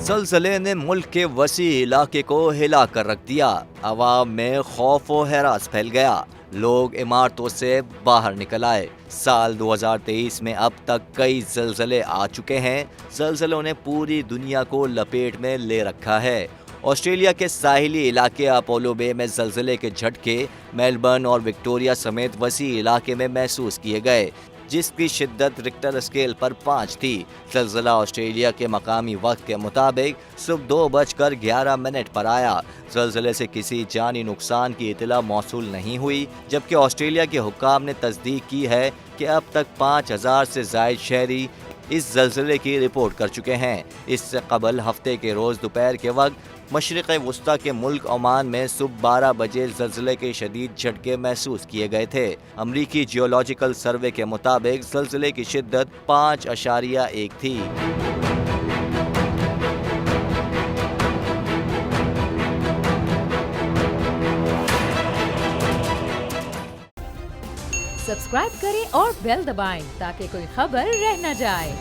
زلزلے نے ملک کے وسیع علاقے کو ہلا کر رکھ دیا۔ عوام میں خوف و ہراس پھیل گیا۔ لوگ عمارتوں سے باہر نکل آئے۔ سال 2023 میں اب تک کئی زلزلے آ چکے ہیں۔ زلزلوں نے پوری دنیا کو لپیٹ میں لے رکھا ہے۔ آسٹریلیا کے ساحلی علاقے اپولو بے میں زلزلے کے جھٹکے میلبرن اور وکٹوریا سمیت وسیع علاقے میں محسوس کیے گئے، جس کی شدت رکٹر اسکیل پر 5 تھی۔ زلزلہ آسٹریلیا کے مقامی وقت کے مطابق صبح 2:11 پر آیا۔ زلزلے سے کسی جانی نقصان کی اطلاع موصول نہیں ہوئی، جبکہ آسٹریلیا کے حکام نے تصدیق کی ہے کہ اب تک 5000 سے زائد شہری اس زلزلے کی رپورٹ کر چکے ہیں۔ اس سے قبل ہفتے کے روز دوپہر کے وقت مشرق وسطی کے ملک عمان میں صبح 12 بجے زلزلے کے شدید جھٹکے محسوس کیے گئے تھے۔ امریکی جیولوجیکل سروے کے مطابق زلزلے کی شدت 5.1 تھی۔ سبسکرائب کریں اور بیل دبائیں تاکہ کوئی خبر رہ نہ جائے۔